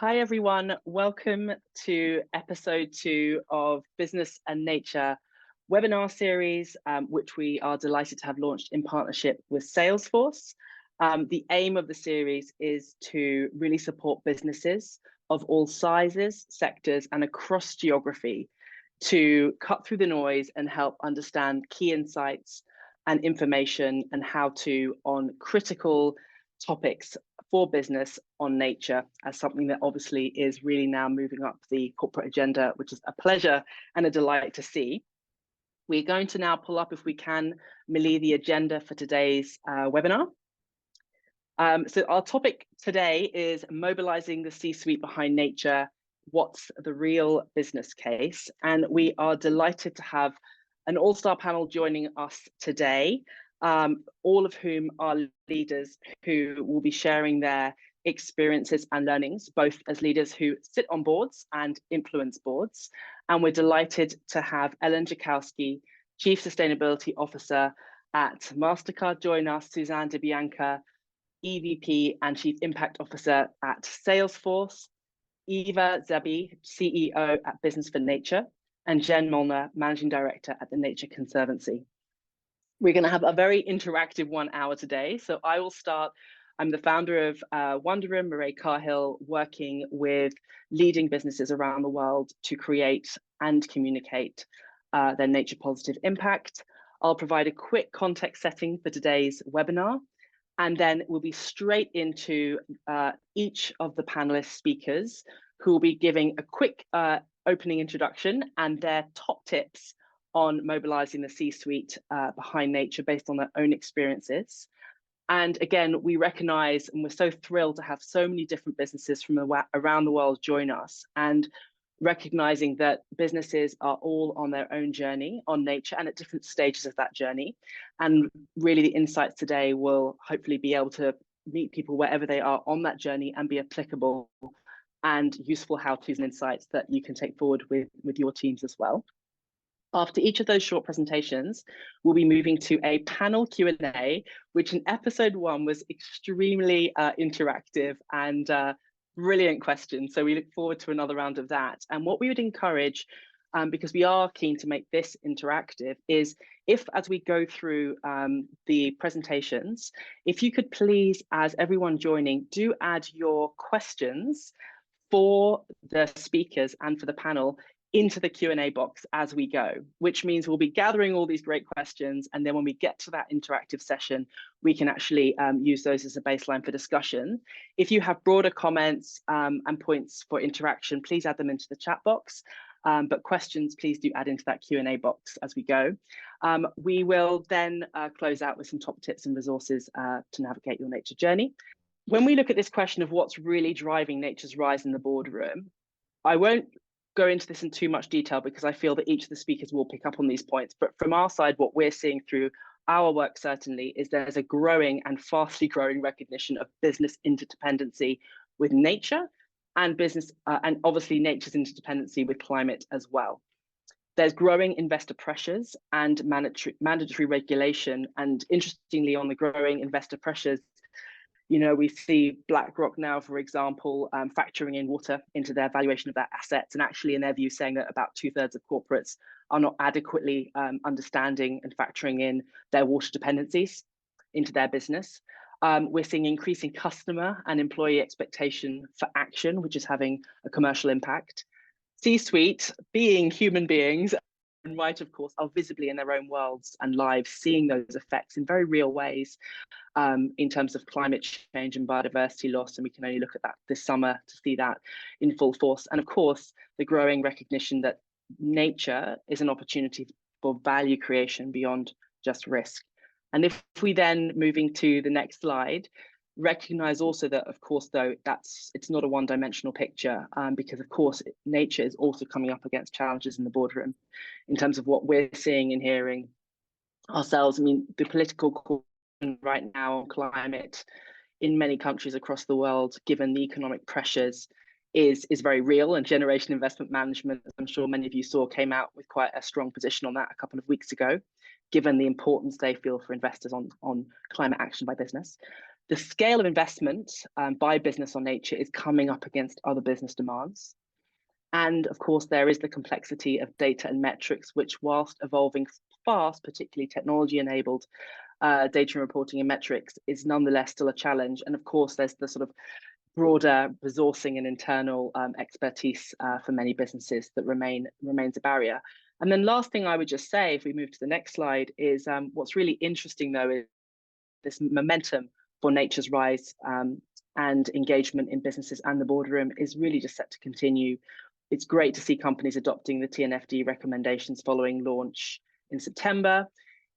Hi, everyone. Welcome to episode 2 of Business and Nature webinar series, which we are delighted to have launched in partnership with Salesforce. The aim of the series is to really support businesses of all sizes, sectors, and across geography to cut through the noise and help understand key insights and information and how to on critical topics for business on nature as something that obviously is really now moving up the corporate agenda, which is a pleasure and a delight to see. We're going to now pull up, if we can, Millie, the agenda for today's webinar. So our topic today is mobilizing the C-suite behind nature. What's the real business case? And we are delighted to have an all-star panel joining us today, all of whom are leaders who will be sharing their experiences and learnings, both as leaders who sit on boards and influence boards. And we're delighted to have Ellen Jakowski, Chief Sustainability Officer at MasterCard, join us, Suzanne DeBianca, EVP and Chief Impact Officer at Salesforce, Eva Zabi, CEO at Business for Nature, and Jen Molnar, Managing Director at the Nature Conservancy. We're going to have a very interactive 1 hour today. So I will start. I'm the founder of Wonderoom, Murray Carhill, working with leading businesses around the world to create and communicate their nature positive impact. I'll provide a quick context setting for today's webinar, and then we'll be straight into each of the panelist speakers who will be giving a quick opening introduction and their top tips on mobilizing the C-suite behind nature based on their own experiences. And again, we recognize and we're so thrilled to have so many different businesses from around the world join us, and recognizing that businesses are all on their own journey on nature and at different stages of that journey. And really the insights today will hopefully be able to meet people wherever they are on that journey and be applicable and useful how-tos and insights that you can take forward with your teams as well. After each of those short presentations, we'll be moving to a panel Q&A, which in episode 1 was extremely interactive and brilliant questions. So we look forward to another round of that. And what we would encourage, because we are keen to make this interactive, is if as we go through the presentations, if you could please, as everyone joining, do add your questions for the speakers and for the panel into the Q&A box as we go, which means we'll be gathering all these great questions. And then when we get to that interactive session, we can actually use those as a baseline for discussion. If you have broader comments and points for interaction, please add them into the chat box. But questions, please do add into that Q&A box as we go. We will then close out with some top tips and resources to navigate your nature journey. When we look at this question of what's really driving nature's rise in the boardroom, I won't go into this in too much detail because I feel that each of the speakers will pick up on these points. But from our side, what we're seeing through our work certainly is there's a growing and fastly growing recognition of business interdependency with nature and business, and obviously nature's interdependency with climate as well. There's growing investor pressures and mandatory regulation. And interestingly, on the growing investor pressures, you know, we see BlackRock now, for example, factoring in water into their valuation of their assets, and actually in their view saying that about 2/3 of corporates are not adequately understanding and factoring in their water dependencies into their business. We're seeing increasing customer and employee expectation for action, which is having a commercial impact. C-suite, being human beings, and right, of course, are visibly in their own worlds and lives, seeing those effects in very real ways in terms of climate change and biodiversity loss. And we can only look at that this summer to see that in full force. And of course, the growing recognition that nature is an opportunity for value creation beyond just risk. And if we then, moving to the next slide, recognize also that, of course, though, it's not a one-dimensional picture, because of course nature is also coming up against challenges in the boardroom in terms of what we're seeing and hearing ourselves. I mean, the political question right now on climate in many countries across the world, given the economic pressures, is very real, and Generation Investment Management, as I'm sure many of you saw, came out with quite a strong position on that a couple of weeks ago, given the importance they feel for investors on climate action by business. The scale of investment by business on nature is coming up against other business demands. And of course, there is the complexity of data and metrics, which, whilst evolving fast, particularly technology-enabled data and reporting and metrics, is nonetheless still a challenge. And of course, there's the sort of broader resourcing and internal expertise for many businesses that remains a barrier. And then last thing I would just say, if we move to the next slide, is what's really interesting, though, is this momentum for nature's rise and engagement in businesses and the boardroom is really just set to continue. It's great to see companies adopting the TNFD recommendations following launch in September.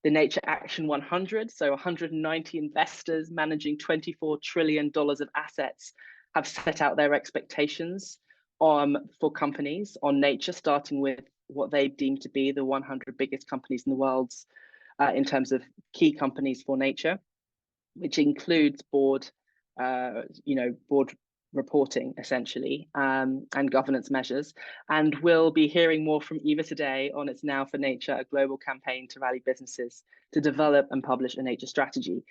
The Nature Action 100, so 190 investors managing $24 trillion of assets, have set out their expectations for companies on nature, starting with what they deem to be the 100 biggest companies in the world in terms of key companies for nature, which includes board reporting essentially, and governance measures. And we'll be hearing more from Eva today on its Now for Nature, a global campaign to rally businesses to develop and publish a nature strategy.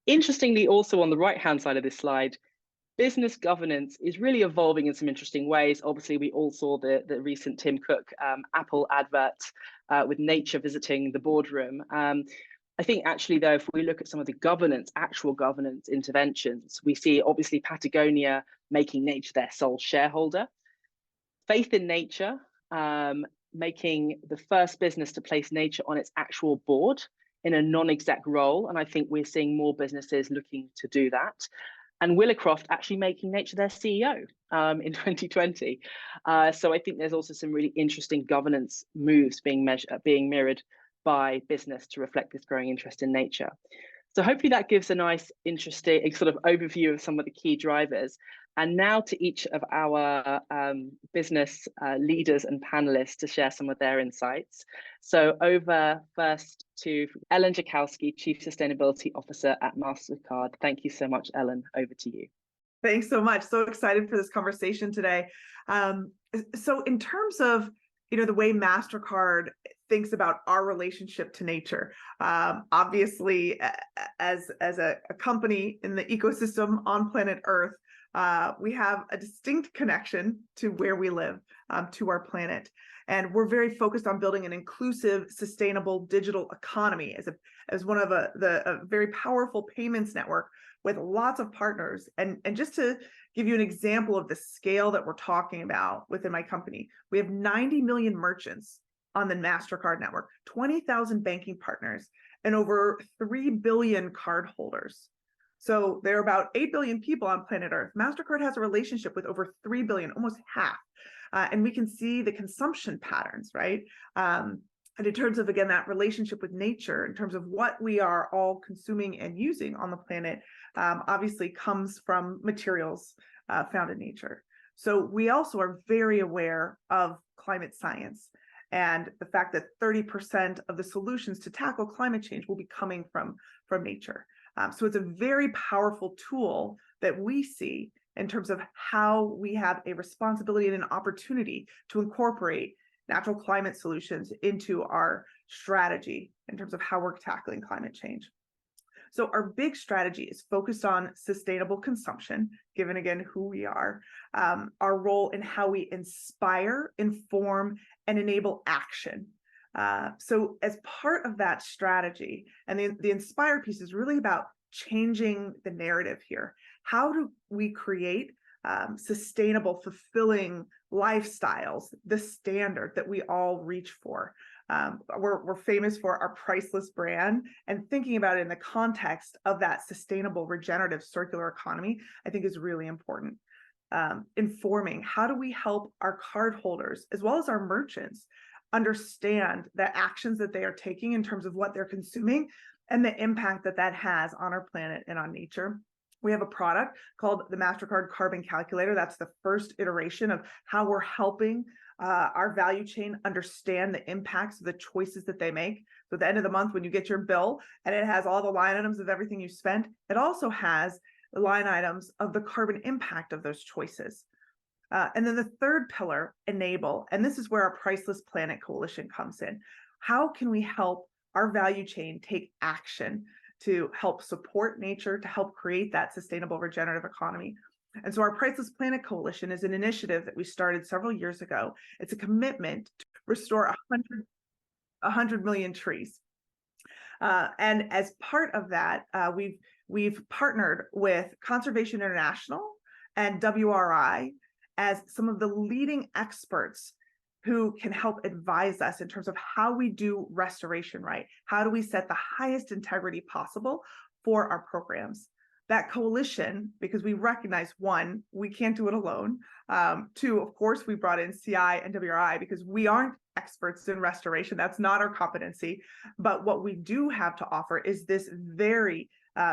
Interestingly, also on the right-hand side of this slide, business governance is really evolving in some interesting ways. Obviously, we all saw the recent Tim Cook Apple advert with nature visiting the boardroom. I think actually, though, if we look at some of the actual governance interventions, we see obviously Patagonia making nature their sole shareholder. Faith in Nature, making the first business to place nature on its actual board in a non-exec role. And I think we're seeing more businesses looking to do that. And Willicroft actually making nature their CEO in 2020. So I think there's also some really interesting governance moves being mirrored by business to reflect this growing interest in nature. So hopefully that gives a nice, interesting sort of overview of some of the key drivers. And now to each of our business leaders and panelists to share some of their insights. So over first to Ellen Jakowski, Chief Sustainability Officer at MasterCard. Thank you so much, Ellen. Over to you. Thanks so much. So excited for this conversation today. So in terms of the way MasterCard thinks about our relationship to nature, obviously, as a company in the ecosystem on planet Earth, we have a distinct connection to where we live, to our planet. And we're very focused on building an inclusive, sustainable digital economy as one of a very powerful payments network with lots of partners. And just to give you an example of the scale that we're talking about within my company, we have 90 million merchants on the MasterCard network, 20,000 banking partners, and over 3 billion cardholders. So there are about 8 billion people on planet Earth. MasterCard has a relationship with over 3 billion, almost half. And we can see the consumption patterns, right? And in terms of, again, that relationship with nature, in terms of what we are all consuming and using on the planet, obviously comes from materials found in nature. So we also are very aware of climate science and the fact that 30% of the solutions to tackle climate change will be coming from nature. So it's a very powerful tool that we see in terms of how we have a responsibility and an opportunity to incorporate natural climate solutions into our strategy in terms of how we're tackling climate change. So our big strategy is focused on sustainable consumption, given again who we are, our role in how we inspire, inform, and enable action. So as part of that strategy, and the inspire piece is really about changing the narrative here. How do we create sustainable, fulfilling lifestyles, the standard that we all reach for? We're famous for our priceless brand, and thinking about it in the context of that sustainable, regenerative, circular economy, I think is really important. Informing, how do we help our cardholders as well as our merchants understand the actions that they are taking in terms of what they're consuming and the impact that that has on our planet and on nature? We have a product called the MasterCard Carbon Calculator. That's the first iteration of how we're helping our value chain understand the impacts of the choices that they make. So at the end of the month, when you get your bill and it has all the line items of everything you spent, it also has the line items of the carbon impact of those choices. And then the third pillar, enable, and this is where our Priceless Planet Coalition comes in. How can we help our value chain take action to help support nature, to help create that sustainable regenerative economy. And so our Priceless Planet Coalition is an initiative that we started several years ago. It's a commitment to restore 100 million trees. And as part of that, we've partnered with Conservation International and WRI as some of the leading experts who can help advise us in terms of how we do restoration right. How do we set the highest integrity possible for our programs? That coalition, because we recognize, one, we can't do it alone. Two, of course, we brought in CI and WRI because we aren't experts in restoration. That's not our competency. But what we do have to offer is this very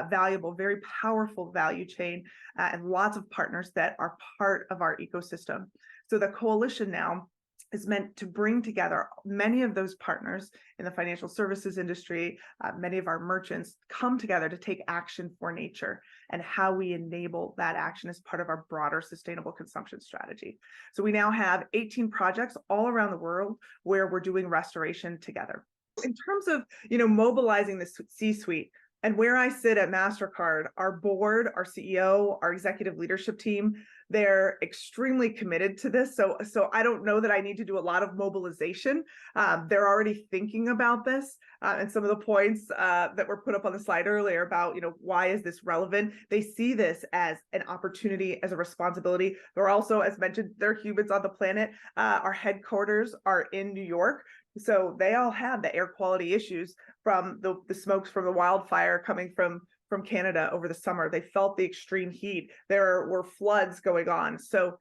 valuable, very powerful value chain and lots of partners that are part of our ecosystem. So the coalition now is meant to bring together many of those partners in the financial services industry. Many of our merchants come together to take action for nature and how we enable that action as part of our broader sustainable consumption strategy. So we now have 18 projects all around the world where we're doing restoration together. In terms of, mobilizing the C-suite, and where I sit at MasterCard, our board, our CEO, our executive leadership team, they're extremely committed to this. So I don't know that I need to do a lot of mobilization. They're already thinking about this and some of the points that were put up on the slide earlier about, why is this relevant? They see this as an opportunity, as a responsibility. They're also, as mentioned, they're humans on the planet. Our headquarters are in New York. So they all have the air quality issues from the smokes from the wildfire coming from Canada over the summer. They felt the extreme heat. There were floods going on. So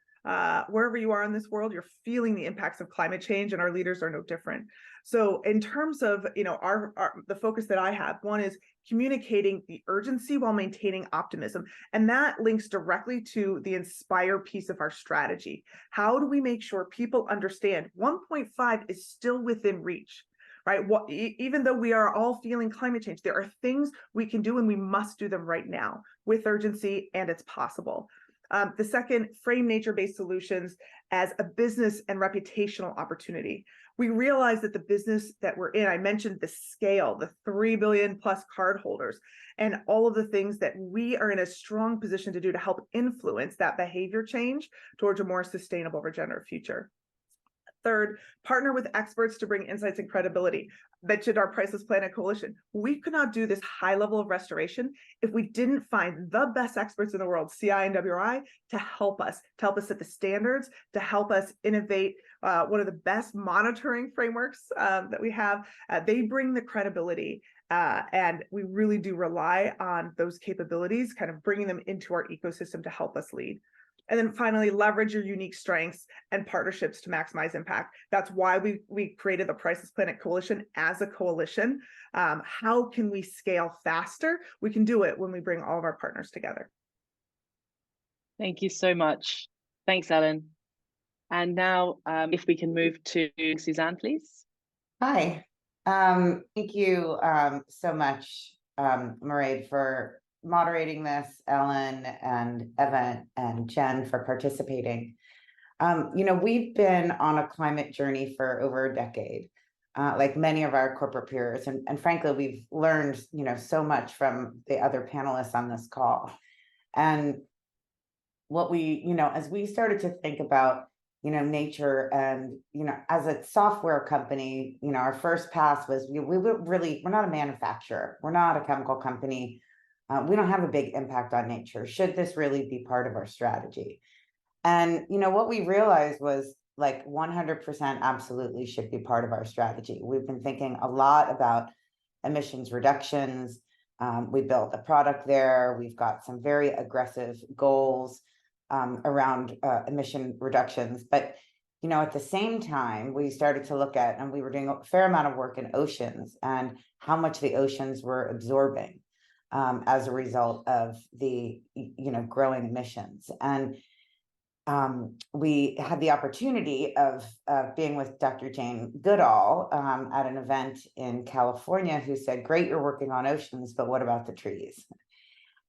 wherever you are in this world, you're feeling the impacts of climate change, and our leaders are no different. So in terms of the focus that I have, one is communicating the urgency while maintaining optimism. And that links directly to the inspire piece of our strategy. How do we make sure people understand 1.5 is still within reach? Right? Even though we are all feeling climate change, there are things we can do and we must do them right now with urgency, and it's possible. The second, frame nature-based solutions as a business and reputational opportunity. We realize that the business that we're in, I mentioned the scale, the 3 billion plus cardholders, and all of the things that we are in a strong position to do to help influence that behavior change towards a more sustainable, regenerative future. Third, partner with experts to bring insights and credibility. Mentioned our Priceless Planet Coalition. We could not do this high level of restoration if we didn't find the best experts in the world, CI and WRI, to help us set the standards, to help us innovate one of the best monitoring frameworks that we have. They bring the credibility, and we really do rely on those capabilities, kind of bringing them into our ecosystem to help us lead. And then finally, leverage your unique strengths and partnerships to maximize impact. That's why we created the Priceless Planet Coalition as a coalition. How can we scale faster? We can do it when we bring all of our partners together. Thank you so much. Thanks, Ellen. And now, if we can move to Suzanne, please. Hi. Thank you so much, Mairead, for moderating this, Ellen and Evan and Jen for participating. We've been on a climate journey for over a decade, like many of our corporate peers. And frankly, we've learned, so much from the other panelists on this call. And what we, as we started to think about, nature and, as a software company, our first pass was, we're not a manufacturer. We're not a chemical company. We don't have a big impact on nature. Should this really be part of our strategy? And, what we realized was like 100% absolutely should be part of our strategy. We've been thinking a lot about emissions reductions. We built a product there. We've got some very aggressive goals around emission reductions. But, at the same time, we started to look at, and we were doing a fair amount of work in oceans and how much the oceans were absorbing as a result of the, growing emissions. And we had the opportunity of being with Dr. Jane Goodall at an event in California, who said, great, you're working on oceans, but what about the trees?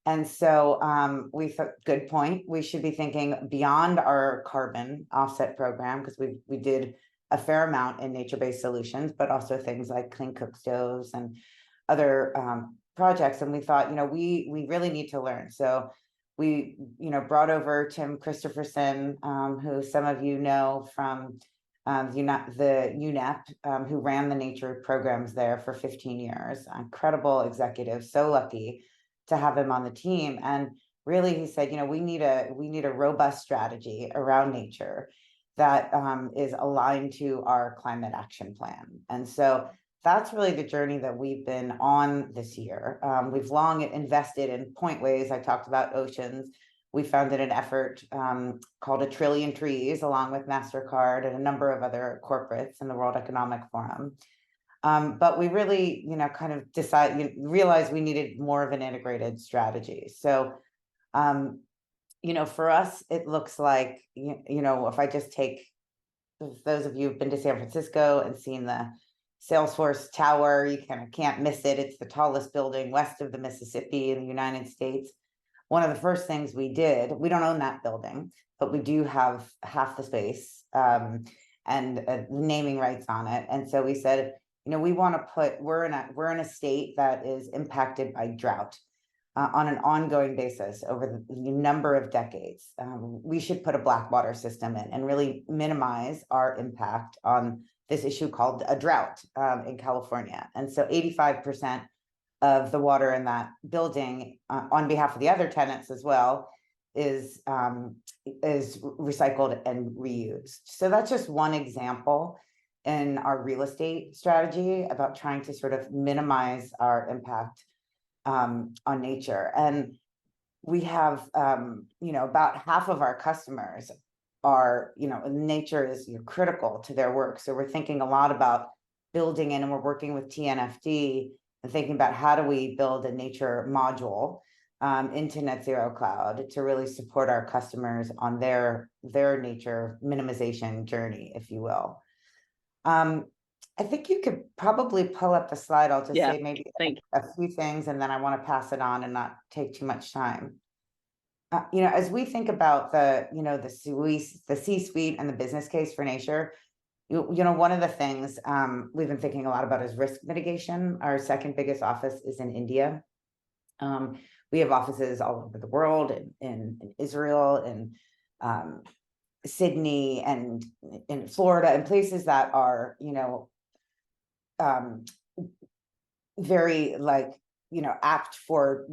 And so we thought, good point. We should be thinking beyond our carbon offset program, because we did a fair amount in nature-based solutions, but also things like clean cook stoves and other projects, and we thought, we really need to learn. So we, brought over Tim Christopherson, who some of you know from the UNEP, who ran the nature programs there for 15 years. Incredible executive, so lucky to have him on the team. And really, he said, we need a robust strategy around nature that is aligned to our climate action plan. And so that's really the journey that we've been on this year. We've long invested in Pointways. I talked about oceans. We founded an effort called A Trillion Trees, along with MasterCard and a number of other corporates in the World Economic Forum. But we really, kind of realized we needed more of an integrated strategy. So, for us, it looks like, if I just take those of you who've been to San Francisco and seen the Salesforce Tower, you kind of can't miss it. It's the tallest building west of the Mississippi in the United States. One of the first things we did, we don't own that building, but we do have half the space and naming rights on it. And so we said, we want to we're in a state that is impacted by drought on an ongoing basis over the number of decades. We should put a black water system in and really minimize our impact on this issue called a drought in California. And so 85% of the water in that building, on behalf of the other tenants as well, is recycled and reused. So that's just one example in our real estate strategy about trying to sort of minimize our impact on nature. And we have, about half of our customers are, nature is critical to their work. So we're thinking a lot about building in, and we're working with TNFD and thinking about how do we build a nature module into Net Zero Cloud to really support our customers on their nature minimization journey, if you will. I think you could probably pull up the slide. I'll just say maybe a few things, and then I want to pass it on and not take too much time. As we think about the C-suite and the business case for nature, one of the things we've been thinking a lot about is risk mitigation. Our second biggest office is in India. We have offices all over the world, in Israel, in Sydney, and in Florida, and places that are, very apt for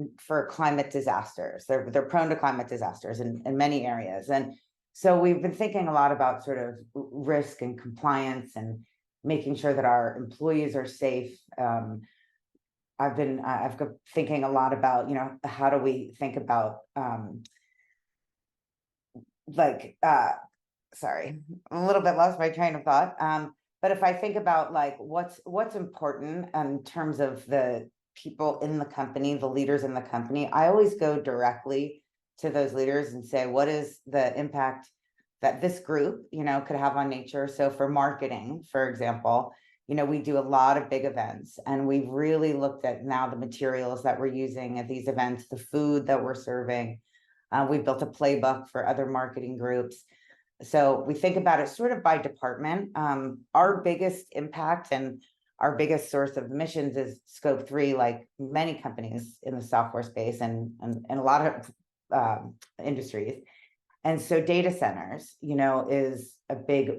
climate disasters. They're prone to climate disasters in many areas. And so we've been thinking a lot about sort of risk and compliance and making sure that our employees are safe. I've been thinking a lot about, how do we think about sorry, I'm a little bit lost my train of thought. But if I think about what's important in terms of the people in the company, the leaders in the company, I always go directly to those leaders and say, what is the impact that this group, could have on nature? So for marketing, for example, we do a lot of big events, and we've really looked at now the materials that we're using at these events, the food that we're serving. We've built a playbook for other marketing groups. So we think about it sort of by department. Our biggest impact and our biggest source of emissions is scope 3, like many companies in the software space and a lot of industries. And so data centers, is a big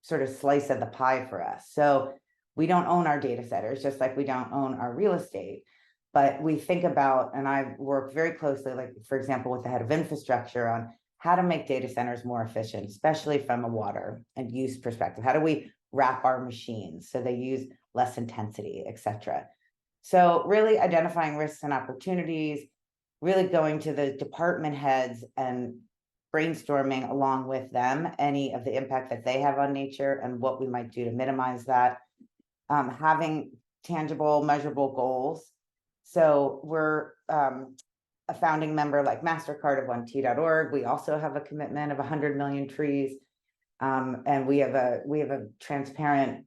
sort of slice of the pie for us. So we don't own our data centers, just like we don't own our real estate. But we think about, and I work very closely, like, for example, with the head of infrastructure on how to make data centers more efficient, especially from a water and use perspective. How do we wrap our machines so they use less intensity, et cetera? So really identifying risks and opportunities, really going to the department heads and brainstorming along with them any of the impact that they have on nature and what we might do to minimize that. Having tangible, measurable goals. So we're a founding member like MasterCard of 1t.org. We also have a commitment of 100 million trees. And we have a transparent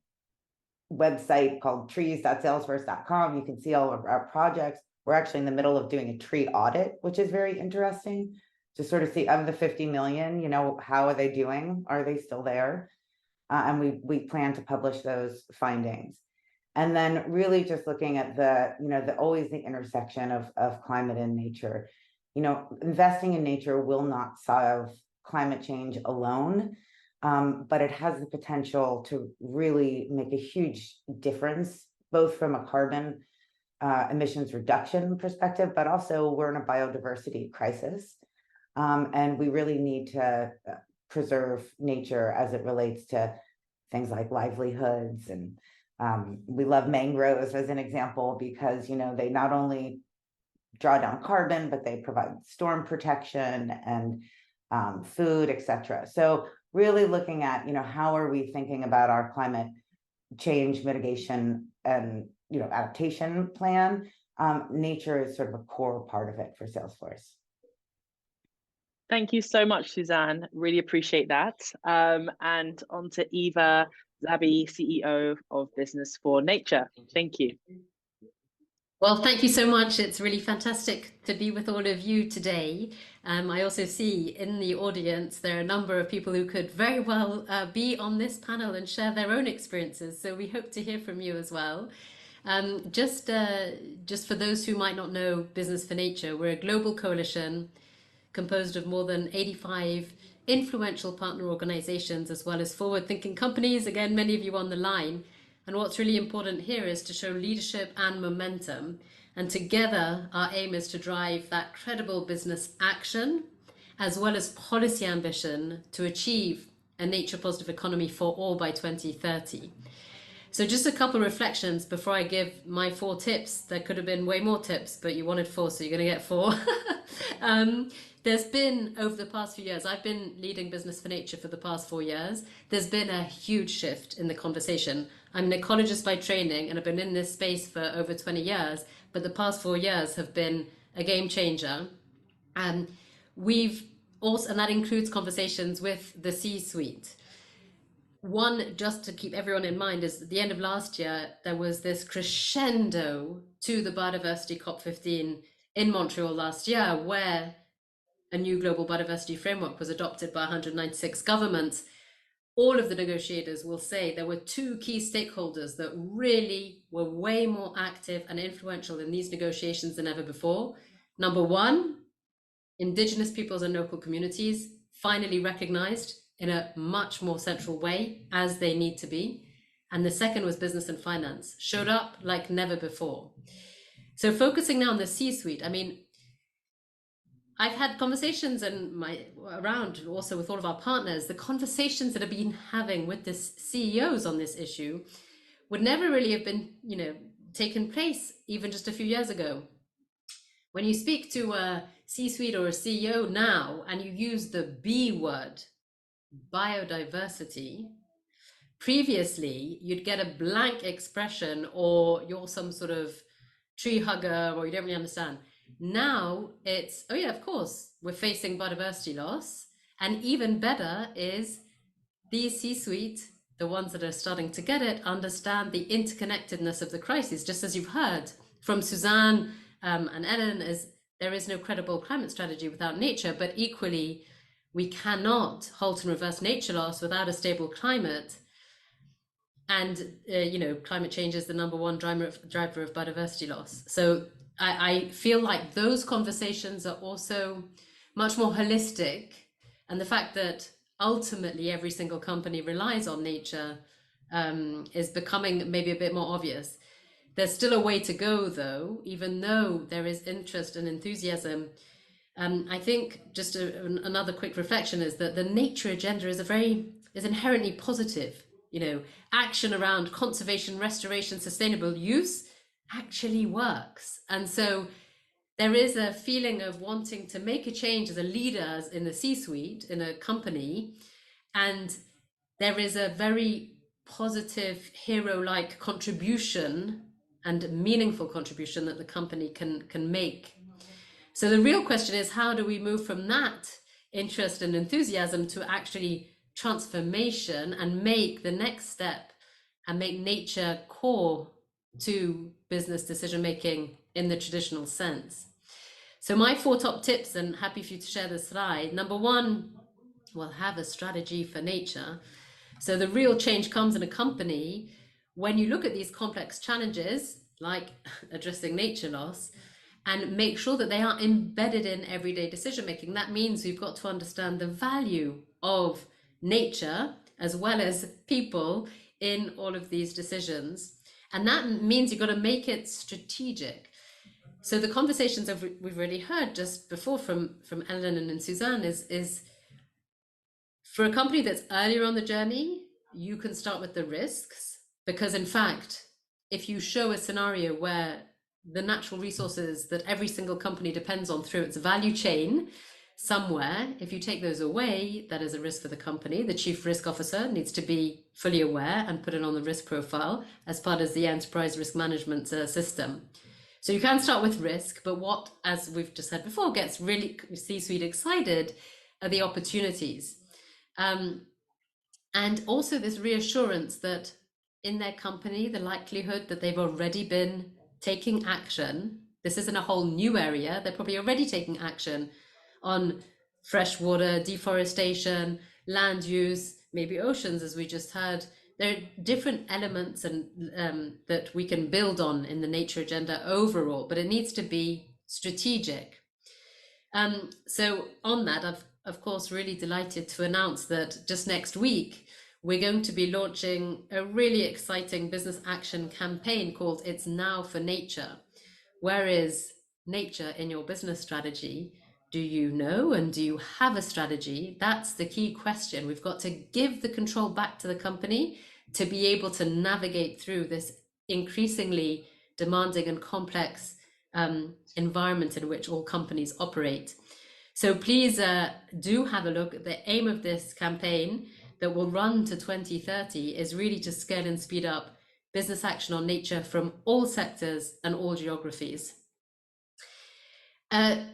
website called trees.salesforce.com. You can see all of our projects. We're actually in the middle of doing a tree audit, which is very interesting to sort of see, of the 50 million, how are they doing? Are they still there? And we plan to publish those findings. And then really just looking at always the intersection of climate and nature. Investing in nature will not solve climate change alone, but it has the potential to really make a huge difference, both from a carbon emissions reduction perspective, but also we're in a biodiversity crisis. And we really need to preserve nature as it relates to things like livelihoods. And we love mangroves as an example because, they not only draw down carbon, but they provide storm protection and food, etc. So really looking at, how are we thinking about our climate change mitigation and, adaptation plan? Nature is sort of a core part of it for Salesforce. Thank you so much, Suzanne. Really appreciate that. And on to Eva Zabi, CEO of Business for Nature. Thank you. Well, thank you so much. It's really fantastic to be with all of you today. I also see in the audience there are a number of people who could very well be on this panel and share their own experiences. So we hope to hear from you as well. Just for those who might not know Business for Nature, we're a global coalition composed of more than 85 influential partner organizations, as well as forward-thinking companies. Again, many of you on the line. And what's really important here is to show leadership and momentum. And together, our aim is to drive that credible business action, as well as policy ambition to achieve a nature-positive economy for all by 2030. So just a couple of reflections before I give my 4 tips. There could have been way more tips, but you wanted 4, so you're going to get 4. There's been, over the past few years, I've been leading Business for Nature for the past 4 years. There's been a huge shift in the conversation. I'm an ecologist by training, and I've been in this space for over 20 years, but the past 4 years have been a game changer. And that includes conversations with the C-suite. One, just to keep everyone in mind, is at the end of last year, there was this crescendo to the biodiversity COP15 in Montreal last year, where a new global biodiversity framework was adopted by 196 governments. All of the negotiators will say there were 2 key stakeholders that really were way more active and influential in these negotiations than ever before. Number 1, Indigenous peoples and local communities finally recognized in a much more central way, as they need to be. And the second was business and finance, showed up like never before. So focusing now on the C-suite, I've had conversations around also with all of our partners. The conversations that have been having with the CEOs on this issue would never really have been, taken place even just a few years ago. When you speak to a C-suite or a CEO now and you use the B word, biodiversity, previously you'd get a blank expression, or you're some sort of tree hugger, or you don't really understand. Now it's, oh yeah, of course, we're facing biodiversity loss. And even better is these C-suite, the ones that are starting to get it, understand the interconnectedness of the crisis. Just as you've heard from Suzanne and Ellen, there is no credible climate strategy without nature, but equally, we cannot halt and reverse nature loss without a stable climate. And, climate change is the number 1 driver of biodiversity loss. So I feel like those conversations are also much more holistic. And the fact that ultimately every single company relies on nature is becoming maybe a bit more obvious. There's still a way to go, though, even though there is interest and enthusiasm. I think just another quick reflection is that the nature agenda is inherently positive. Action around conservation, restoration, sustainable use actually works. And so there is a feeling of wanting to make a change as a leader in the C-suite in a company. And there is a very positive hero-like contribution and meaningful contribution that the company can make. So the real question is, how do we move from that interest and enthusiasm to actually transformation and make the next step and make nature core to business decision making in the traditional sense? So my 4 top tips, and happy for you to share the slide. Number 1, we'll have a strategy for nature. So the real change comes in a company when you look at these complex challenges, like addressing nature loss, and make sure that they are embedded in everyday decision making. That means we've got to understand the value of nature as well as people in all of these decisions. And that means you've got to make it strategic. So the conversations we've really heard just before from Ellen and Suzanne is for a company that's earlier on the journey, you can start with the risks, because in fact, if you show a scenario where the natural resources that every single company depends on through its value chain somewhere, if you take those away, that is a risk for the company. The chief risk officer needs to be fully aware and put it on the risk profile as part of the enterprise risk management system. So you can start with risk, but what, as we've just said before, gets really C-suite excited are the opportunities. And also this reassurance that in their company, the likelihood that they've already been taking action, this isn't a whole new area, they're probably already taking action on freshwater, deforestation, land use, maybe oceans, as we just heard. There are different elements and that we can build on in the nature agenda overall, but it needs to be strategic. So on that, I've of course really delighted to announce that just next week, we're going to be launching a really exciting business action campaign called It's Now for Nature. Where is nature in your business strategy? Do you know, and do you have a strategy? That's the key question. We've got to give the control back to the company to be able to navigate through this increasingly demanding and complex environment in which all companies operate. So please do have a look. The aim of this campaign that will run to 2030 is really to scale and speed up business action on nature from all sectors and all geographies.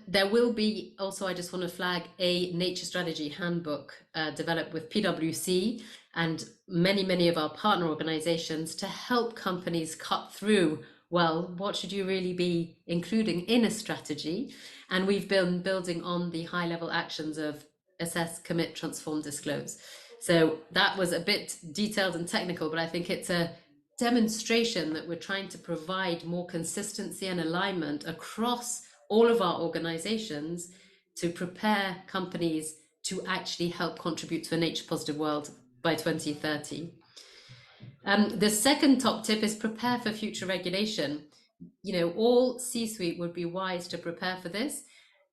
There will be also, I just want to flag, a nature strategy handbook developed with PwC and many of our partner organizations to help companies cut through, well, what should you really be including in a strategy? And we've been building on the high-level actions of assess, commit, transform, disclose. So that was a bit detailed and technical, but I think it's a demonstration that we're trying to provide more consistency and alignment across all of our organizations to prepare companies to actually help contribute to a nature positive world by 2030. The second top tip is prepare for future regulation. You know, all C-suite would be wise to prepare for this.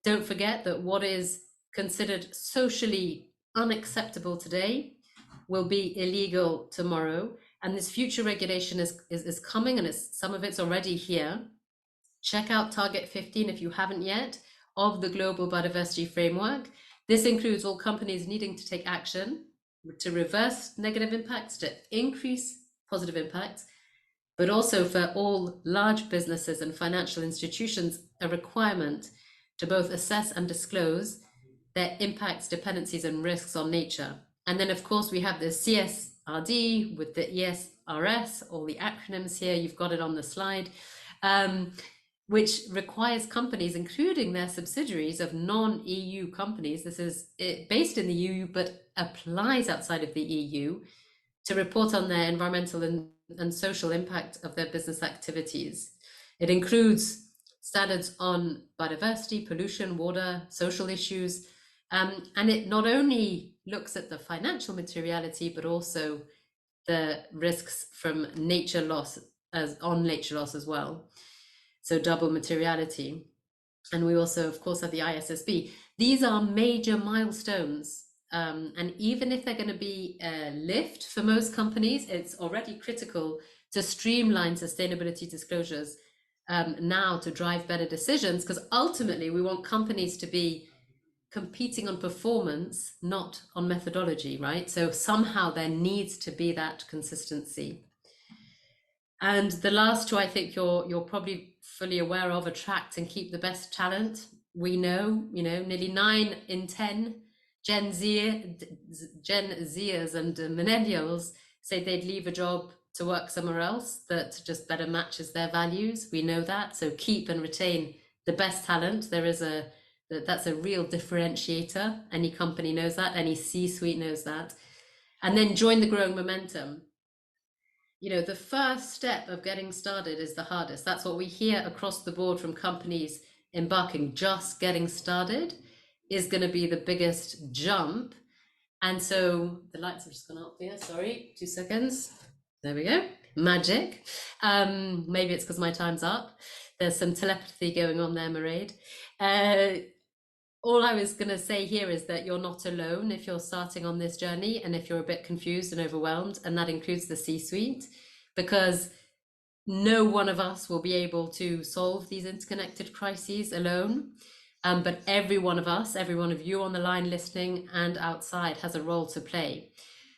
Don't forget that what is considered socially unacceptable today will be illegal tomorrow. And this future regulation is coming, and some of it's already here. Check out Target 15 if you haven't yet, of the Global Biodiversity Framework. This includes all companies needing to take action to reverse negative impacts, to increase positive impacts, but also for all large businesses and financial institutions, a requirement to both assess and disclose their impacts, dependencies, and risks on nature. And then, of course, we have the CSRD with the ESRS, all the acronyms here, you've got it on the slide, which requires companies, including their subsidiaries of non-EU companies, this is based in the EU, but applies outside of the EU, to report on their environmental and social impact of their business activities. It includes standards on biodiversity, pollution, water, social issues, and it not only looks at the financial materiality, but also the risks from nature loss as well. So double materiality. And we also, of course, have the ISSB. These are major milestones. And even if they're going to be a lift for most companies, it's already critical to streamline sustainability disclosures now to drive better decisions, because ultimately we want companies to be competing on performance, not on methodology, right? So somehow there needs to be that consistency. And the last two, I think you're probably fully aware of: attract and keep the best talent. We know, nearly 9 in 10 Gen Zers and millennials say they'd leave a job to work somewhere else that just better matches their values. We know that. So keep and retain the best talent. That's a real differentiator. Any company knows that. Any C-suite knows that. And then join the growing momentum. you know, the first step of getting started is the hardest. That's what we hear across the board from companies embarking. Just getting started is going to be the biggest jump. And so the lights have just gone up here. Sorry, 2 seconds. There we go. Magic. Maybe it's because my time's up. There's some telepathy going on there, Mairead. All I was going to say here is that you're not alone if you're starting on this journey and if you're a bit confused and overwhelmed, and that includes the C-suite, because no one of us will be able to solve these interconnected crises alone. But every one of us, every one of you on the line listening and outside has a role to play.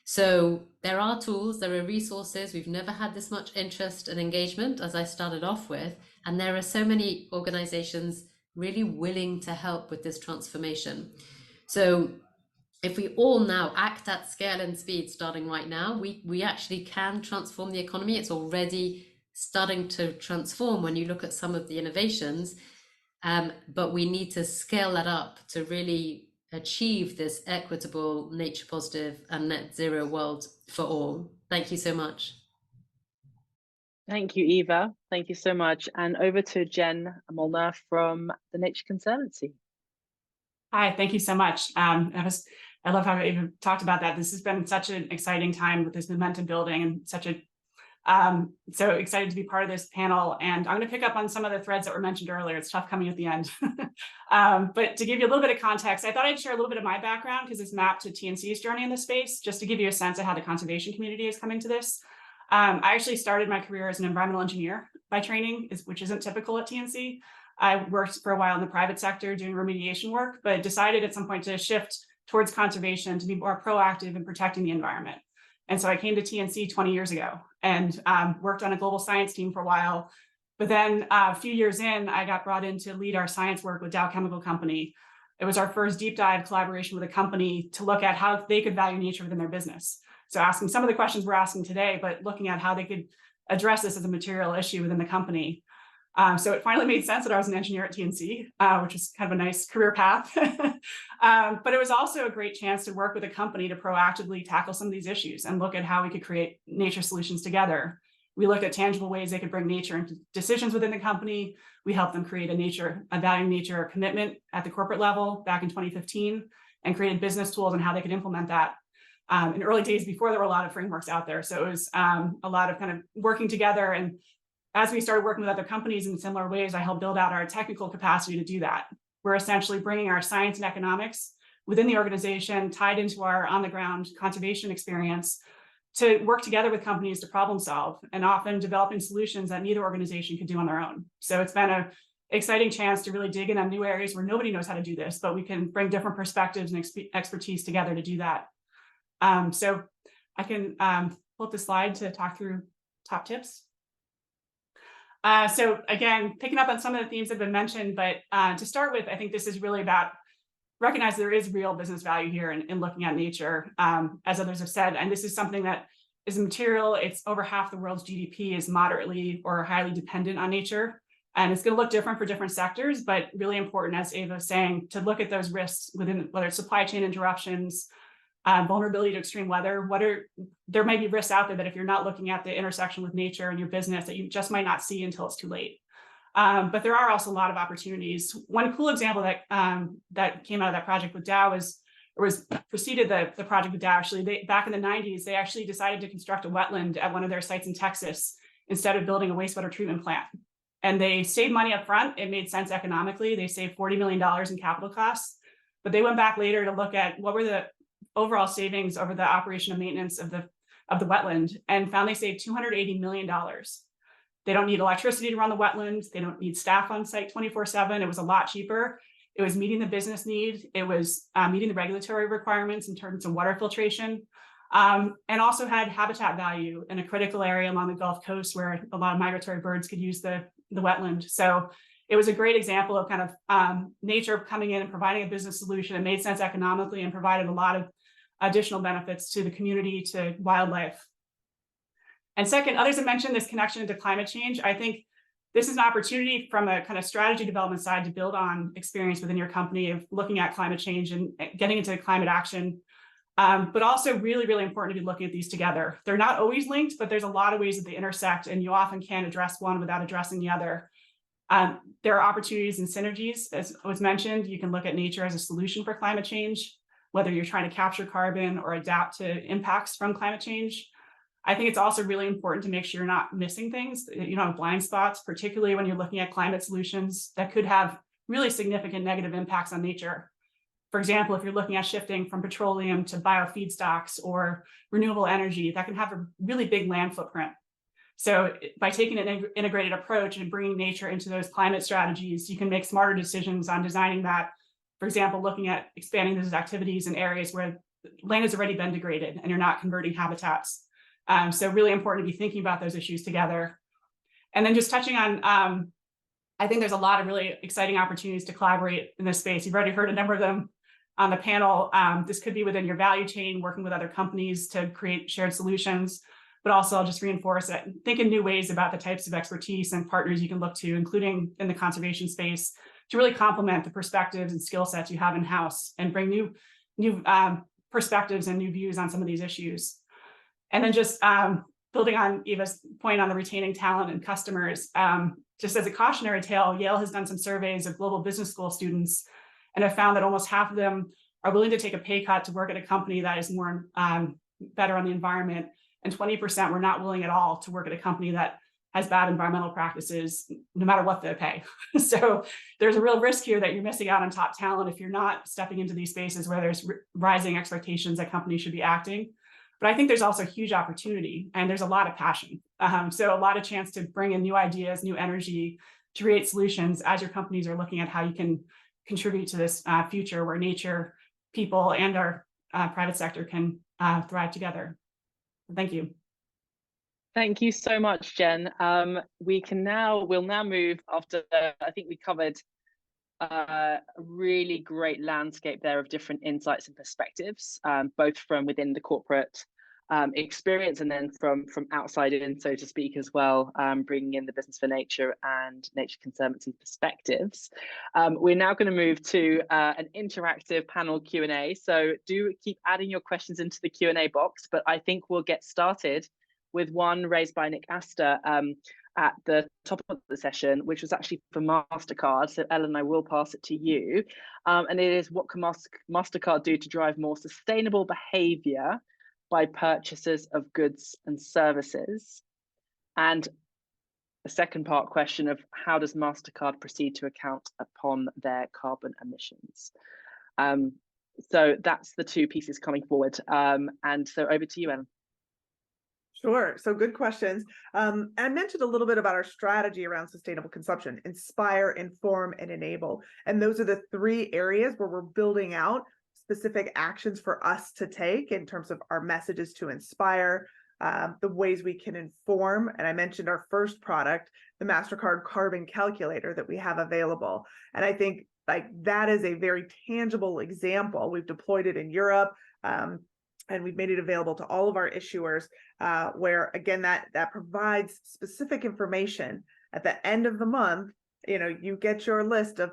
So there are tools, there are resources. We've never had this much interest and engagement, as I started off with, and there are so many organizations really willing to help with this transformation. So if we all now act at scale and speed starting right now, we actually can transform the economy. It's already starting to transform when you look at some of the innovations, but we need to scale that up to really achieve this equitable, nature positive and net zero world for all. Thank you so much. Thank you, Eva. Thank you so much. And over to Jen Molnar from the Nature Conservancy. Hi, thank you so much. I love how Eva talked about that. This has been such an exciting time with this momentum building, and such a so excited to be part of this panel. And I'm going to pick up on some of the threads that were mentioned earlier. It's tough coming at the end. But to give you a little bit of context, I thought I'd share a little bit of my background because it's mapped to TNC's journey in this space, just to give you a sense of how the conservation community is coming to this. I actually started my career as an environmental engineer by training, which isn't typical at TNC. I worked for a while in the private sector doing remediation work, but decided at some point to shift towards conservation to be more proactive in protecting the environment. And so I came to TNC 20 years ago and worked on a global science team for a while. But then a few years in, I got brought in to lead our science work with Dow Chemical Company. It was our first deep dive collaboration with a company to look at how they could value nature within their business. So asking some of the questions we're asking today, but looking at how they could address this as a material issue within the company. So it finally made sense that I was an engineer at TNC, which is kind of a nice career path. But it was also a great chance to work with a company to proactively tackle some of these issues and look at how we could create nature solutions together. We looked at tangible ways they could bring nature into decisions within the company. We helped them create a valuing nature commitment at the corporate level back in 2015, and created business tools on how they could implement that. In early days before there were a lot of frameworks out there. So it was a lot of kind of working together. And as we started working with other companies in similar ways, I helped build out our technical capacity to do that. We're essentially bringing our science and economics within the organization, tied into our on-the-ground conservation experience, to work together with companies to problem solve, and often developing solutions that neither organization could do on their own. So it's been an exciting chance to really dig in on new areas where nobody knows how to do this, but we can bring different perspectives and expertise together to do that. So I can pull up the slide to talk through top tips. So again, picking up on some of the themes that have been mentioned, but to start with, I think this is really about recognize there is real business value here in looking at nature, as others have said, and this is something that is material. It's over half the world's GDP is moderately or highly dependent on nature. And it's going to look different for different sectors, but really important, as Ava was saying, to look at those risks within, whether it's supply chain interruptions, vulnerability to extreme weather. There may be risks out there that if you're not looking at the intersection with nature and your business, that you just might not see until it's too late. But there are also a lot of opportunities. One cool example that came out of that project with Dow preceded the project with Dow. Actually, back in the 90s, they actually decided to construct a wetland at one of their sites in Texas instead of building a wastewater treatment plant. And they saved money up front. It made sense economically. They saved $40 million in capital costs. But they went back later to look at what were the overall savings over the operation and maintenance of the wetland, and found they saved $280 million. They don't need electricity to run the wetlands. They don't need staff on site 24/7. It was a lot cheaper. It was meeting the business need. It was meeting the regulatory requirements in terms of water filtration, and also had habitat value in a critical area along the Gulf Coast where a lot of migratory birds could use the wetland. So it was a great example of kind of nature coming in and providing a business solution. It made sense economically and provided a lot of additional benefits to the community, to wildlife. And second, others have mentioned this connection to climate change. I think this is an opportunity from a kind of strategy development side to build on experience within your company of looking at climate change and getting into climate action. But also really, really important to be looking at these together. They're not always linked, but there's a lot of ways that they intersect, and you often can't address one without addressing the other. There are opportunities and synergies, as was mentioned. You can look at nature as a solution for climate change, whether you're trying to capture carbon or adapt to impacts from climate change. I think it's also really important to make sure you're not missing things, you don't have blind spots, particularly when you're looking at climate solutions that could have really significant negative impacts on nature. For example, if you're looking at shifting from petroleum to biofeedstocks or renewable energy, that can have a really big land footprint. So by taking an integrated approach and bringing nature into those climate strategies, you can make smarter decisions on designing that. For example, looking at expanding those activities in areas where land has already been degraded and you're not converting habitats. So really important to be thinking about those issues together. And then just touching on, I think there's a lot of really exciting opportunities to collaborate in this space. You've already heard a number of them on the panel. This could be within your value chain, working with other companies to create shared solutions. But also, I'll just reinforce that, think in new ways about the types of expertise and partners you can look to, including in the conservation space, to really complement the perspectives and skill sets you have in-house and bring new perspectives and new views on some of these issues. And then just building on Eva's point on the retaining talent and customers, just as a cautionary tale, Yale has done some surveys of global business school students and have found that almost half of them are willing to take a pay cut to work at a company that is more better on the environment. And 20% were not willing at all to work at a company that has bad environmental practices, no matter what they pay. So there's a real risk here that you're missing out on top talent if you're not stepping into these spaces where there's rising expectations that companies should be acting. But I think there's also huge opportunity and there's a lot of passion. So a lot of chance to bring in new ideas, new energy, to create solutions as your companies are looking at how you can contribute to this future where nature, people, and our private sector can thrive together. Thank you. Thank you so much, Jen. We'll now move after, I think we covered a really great landscape there of different insights and perspectives, both from within the corporate experience and then from outside in, so to speak, as well, bringing in the Business for Nature and Nature Conservancy perspectives. We're now going to move to an interactive panel Q&A. So do keep adding your questions into the Q&A box, but I think we'll get started with one raised by Nick Astor at the top of the session, which was actually for MasterCard. So Ellen, I will pass it to you. And it is, what can MasterCard do to drive more sustainable behavior by purchasers of goods and services? And the second part question of, how does MasterCard proceed to account upon their carbon emissions? So that's the two pieces coming forward. And so over to you, Ellen. Sure. So good questions. And I mentioned a little bit about our strategy around sustainable consumption: inspire, inform, and enable. And those are the three areas where we're building out specific actions for us to take in terms of our messages to inspire, the ways we can inform. And I mentioned our first product, the MasterCard Carbon Calculator that we have available. And I think like that is a very tangible example. We've deployed it in Europe. And we've made it available to all of our issuers, where again, that provides specific information at the end of the month. You know, you get your list of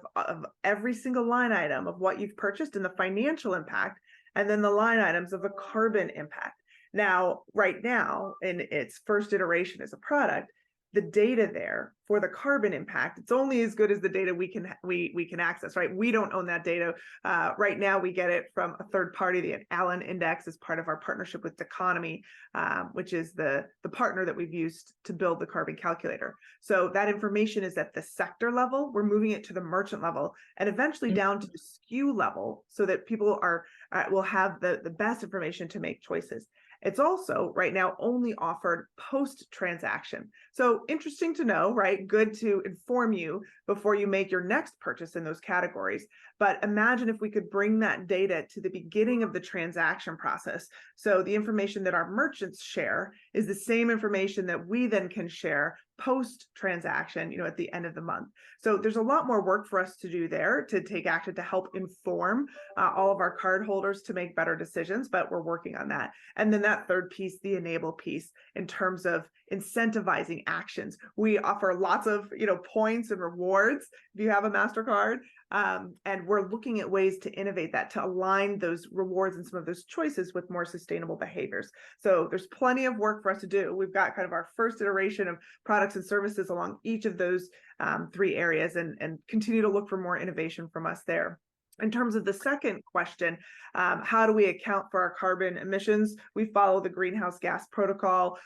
every single line item of what you've purchased and the financial impact, and then the line items of the carbon impact. Now, right now, in its first iteration as a product, the data there for the carbon impact, it's only as good as the data we can access, right? We don't own that data. Right now, we get it from a third party. The Allen Index is part of our partnership with Economy, which is the partner that we've used to build the carbon calculator. So that information is at the sector level. We're moving it to the merchant level and eventually down to the SKU level, so that people will have the best information to make choices. It's also right now only offered post-transaction. So interesting to know, right? Good to inform you before you make your next purchase in those categories. But imagine if we could bring that data to the beginning of the transaction process. So the information that our merchants share is the same information that we then can share post-transaction, you know, at the end of the month. So there's a lot more work for us to do there to take action to help inform all of our cardholders to make better decisions, but we're working on that. And then that third piece, the enable piece, in terms of incentivizing actions. We offer lots of, you know, points and rewards if you have a MasterCard. And we're looking at ways to innovate that, to align those rewards and some of those choices with more sustainable behaviors. So there's plenty of work for us to do. We've got kind of our first iteration of products and services along each of those 3 areas, and continue to look for more innovation from us there. In terms of the second question, how do we account for our carbon emissions? We follow the Greenhouse Gas Protocol.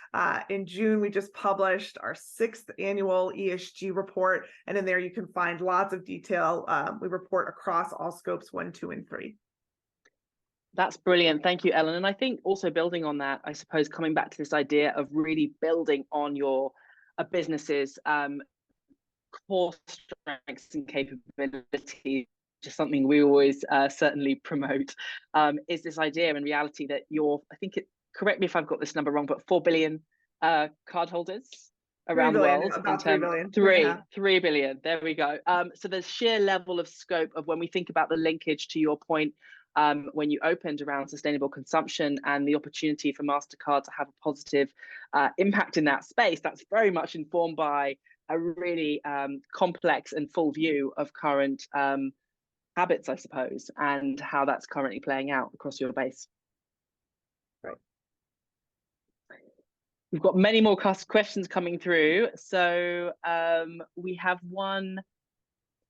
In June, we just published our 6th annual ESG report, and in there you can find lots of detail. We report across all scopes 1, 2, and 3. That's brilliant. Thank you, Ellen. And I think also building on that, I suppose coming back to this idea of really building on your business's core strengths and capabilities, just something we always certainly promote, is this idea in reality that I think correct me if I've got this number wrong, but 4 billion cardholders around the world. About 3 billion. 3 billion. There we go. So the sheer level of scope of when we think about the linkage to your point, when you opened around sustainable consumption and the opportunity for MasterCard to have a positive impact in that space, that's very much informed by a really complex and full view of current habits, I suppose, and how that's currently playing out across your base. Right. We've got many more questions coming through. So we have one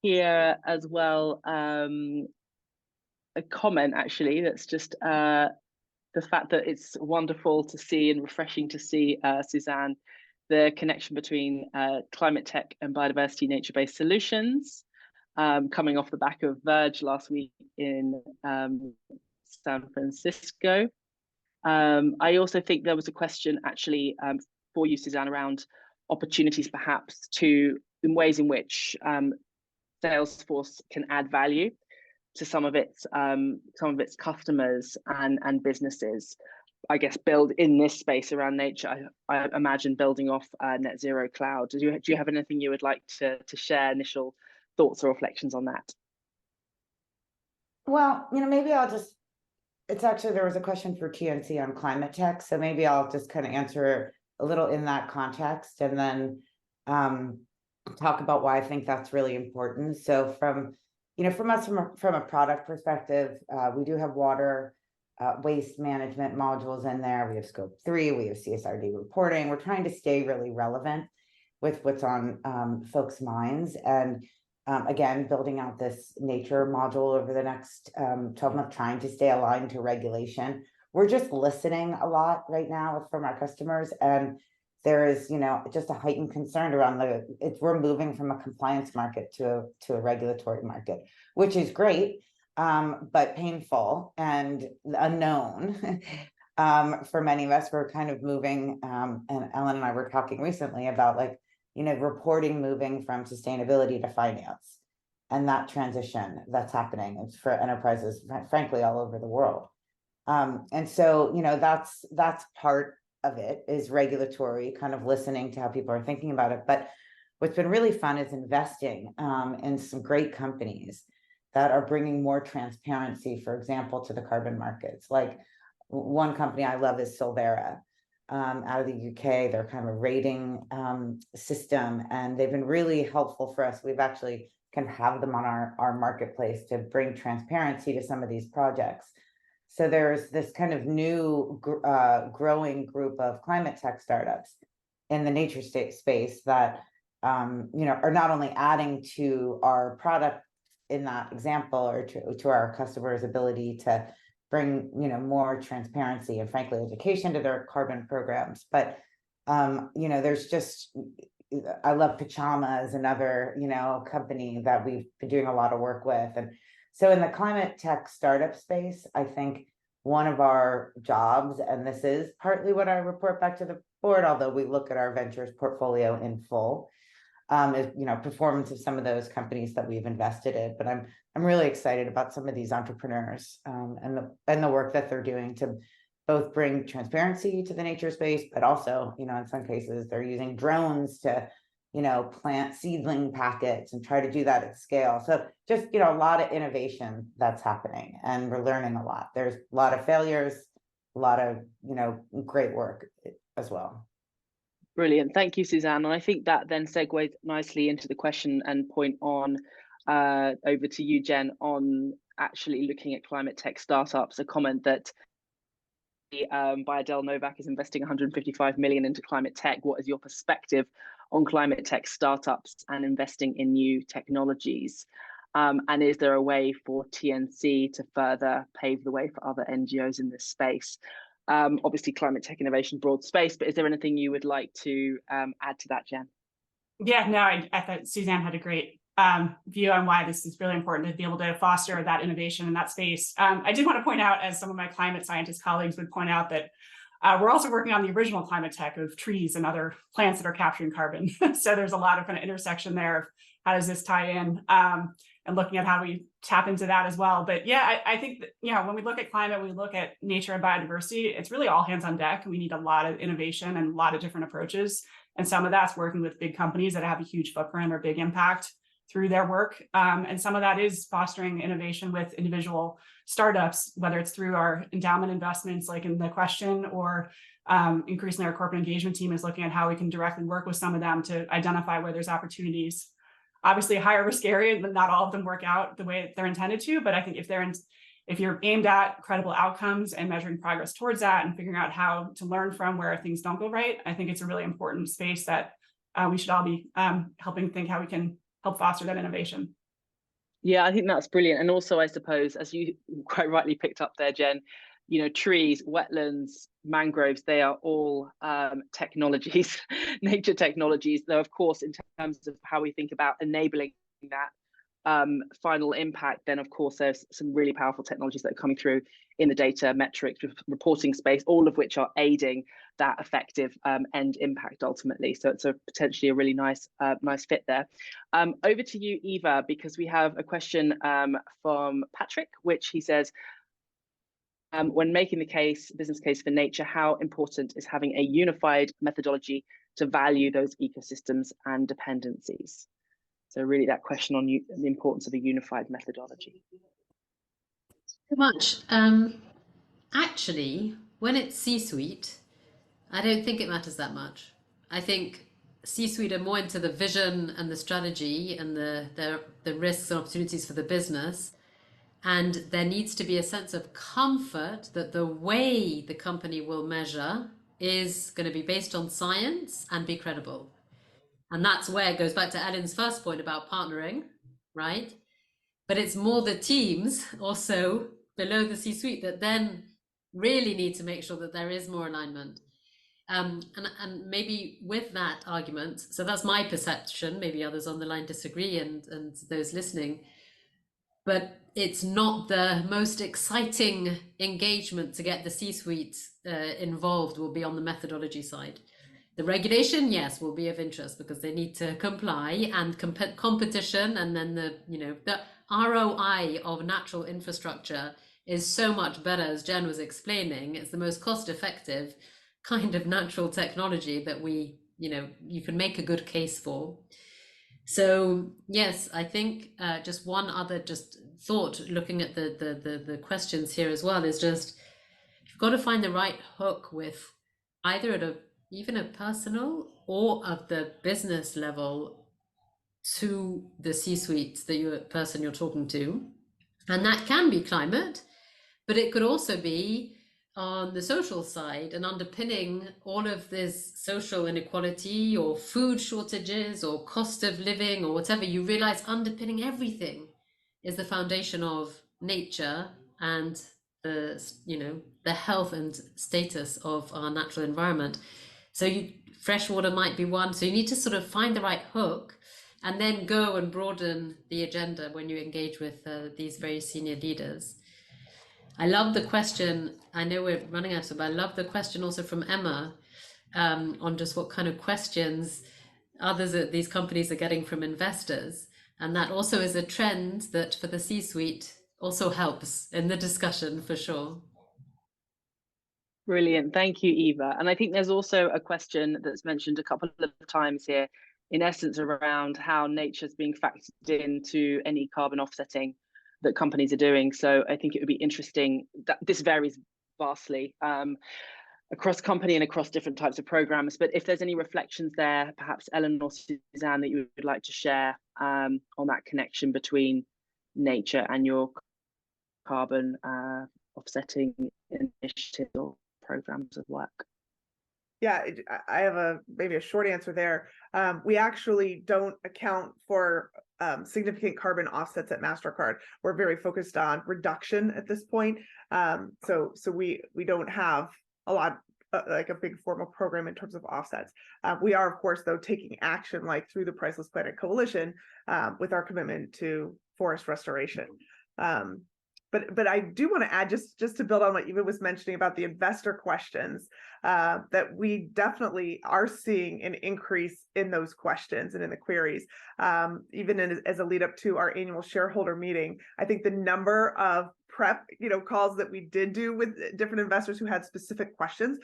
here as well, a comment actually, that's just the fact that it's wonderful to see and refreshing to see, Suzanne, the connection between climate tech and biodiversity nature-based solutions, coming off the back of Verge last week in San Francisco. I also think there was a question actually for you, Suzanne, around opportunities perhaps in ways in which Salesforce can add value to some of its customers and businesses. I guess build in this space around nature. I imagine building off Net Zero Cloud. Do you have anything you would like to share, initial thoughts or reflections on that? Well, maybe it's actually, there was a question for TNC on climate tech, so maybe I'll just kind of answer a little in that context, and then talk about why I think that's really important. So from us, from a product perspective, we do have water waste management modules in there. We have scope 3, we have CSRD reporting. We're trying to stay really relevant with what's on folks' minds. And again, building out this nature module over the next 12 months, trying to stay aligned to regulation. We're just listening a lot right now from our customers, and there is, just a heightened concern around we're moving from a compliance market to a regulatory market, which is great, but painful and unknown for many of us. We're kind of moving, and Ellen and I were talking recently about reporting moving from sustainability to finance, and that transition that's happening. It's for enterprises, frankly, all over the world. And so, that's part of it, is regulatory, kind of listening to how people are thinking about it. But what's been really fun is investing in some great companies that are bringing more transparency, for example, to the carbon markets. Like one company I love is Solvera, out of the UK. They're kind of a rating system, and they've been really helpful for us. We've actually can have them on our marketplace to bring transparency to some of these projects. So there's this kind of new growing group of climate tech startups in the nature state space that are not only adding to our product in that example, or to our customers' ability to bring more transparency and frankly education to their carbon programs, but there's just, I love Pachama as another company that we've been doing a lot of work with. And so in the climate tech startup space, I think one of our jobs, and this is partly what I report back to the board, although we look at our ventures portfolio in full, is performance of some of those companies that we've invested in. But I'm really excited about some of these entrepreneurs and the work that they're doing to both bring transparency to the nature space, but also in some cases they're using drones to plant seedling packets and try to do that at scale. So just a lot of innovation that's happening, and we're learning a lot. There's a lot of failures, a lot of great work as well. Brilliant. Thank you, Suzanne. And I think that then segues nicely into the question and point on over to you, Jen, on actually looking at climate tech startups. A comment that by Adele Novak is investing 155 million into climate tech. What is your perspective on climate tech startups and investing in new technologies? And is there a way for TNC to further pave the way for other NGOs in this space? Obviously, climate tech innovation, broad space, but is there anything you would like to add to that, Jen? Yeah, no, I thought Suzanne had a great view on why this is really important to be able to foster that innovation in that space. I did want to point out, as some of my climate scientist colleagues would point out, that we're also working on the original climate tech of trees and other plants that are capturing carbon. So there's a lot of kind of intersection there of how does this tie in, and looking at how we tap into that as well. But yeah, I think that, you know, when we look at climate, we look at nature and biodiversity, it's really all hands on deck. We need a lot of innovation and a lot of different approaches. And some of that's working with big companies that have a huge footprint or big impact through their work. And some of that is fostering innovation with individual startups, whether it's through our endowment investments, like in the question, or increasingly our corporate engagement team is looking at how we can directly work with some of them to identify where there's opportunities. Obviously a higher risk area, but not all of them work out the way they're intended to. But I think if you're aimed at credible outcomes and measuring progress towards that and figuring out how to learn from where things don't go right, I think it's a really important space that we should all be helping think how we can help foster that innovation. Yeah, I think that's brilliant. And also, I suppose, as you quite rightly picked up there, Jen, you know, trees, wetlands, mangroves, they are all technologies, nature technologies, though, of course, in terms of how we think about enabling that final impact, then of course there's some really powerful technologies that are coming through in the data metrics reporting space, all of which are aiding that effective end impact ultimately. So it's potentially a really nice fit there. Over to you, Eva, because we have a question from Patrick, which he says, when making the business case for nature, how important is having a unified methodology to value those ecosystems and dependencies? So really that question on the importance of a unified methodology. So much. Actually, when it's C-suite, I don't think it matters that much. I think C-suite are more into the vision and the strategy and the risks and opportunities for the business. And there needs to be a sense of comfort that the way the company will measure is going to be based on science and be credible. And that's where it goes back to Ellen's first point about partnering, right? But it's more the teams also below the C-suite that then really need to make sure that there is more alignment. And maybe with that argument, so that's my perception, maybe others on the line disagree and those listening, but it's not the most exciting engagement to get the C-suite involved will be on the methodology side. The regulation, yes, will be of interest because they need to comply, and competition, and then the ROI of natural infrastructure is so much better, as Jen was explaining. It's the most cost-effective kind of natural technology that you can make a good case for. So yes, I think just one other thought, looking at the questions here as well, is just you've got to find the right hook with either at even a personal or at the business level to the C-suite, the person you're talking to. And that can be climate, but it could also be on the social side and underpinning all of this social inequality or food shortages or cost of living or whatever. You realize underpinning everything is the foundation of nature and the health and status of our natural environment. So fresh water might be one. So you need to sort of find the right hook and then go and broaden the agenda when you engage with these very senior leaders. I love the question. I know we're running out of time, but I love the question also from Emma on just what kind of questions others at these companies are getting from investors. And that also is a trend that for the C-suite also helps in the discussion for sure. Brilliant. Thank you, Eva. And I think there's also a question that's mentioned a couple of times here, in essence, around how nature's being factored into any carbon offsetting that companies are doing. So I think it would be interesting that this varies vastly across company and across different types of programs. But if there's any reflections there, perhaps Ellen or Suzanne, that you would like to share on that connection between nature and your carbon offsetting initiatives or programs of work? Yeah, I have maybe a short answer there. We actually don't account for significant carbon offsets at MasterCard. We're very focused on reduction at this point. So we don't have a lot, like a big formal program in terms of offsets. We are, of course, though, taking action like through the Priceless Planet Coalition with our commitment to forest restoration. But I do want to add, just to build on what Eva was mentioning about the investor questions, that we definitely are seeing an increase in those questions and in the queries, even as a lead up to our annual shareholder meeting. I think the number of prep, calls that we did do with different investors who had specific questions,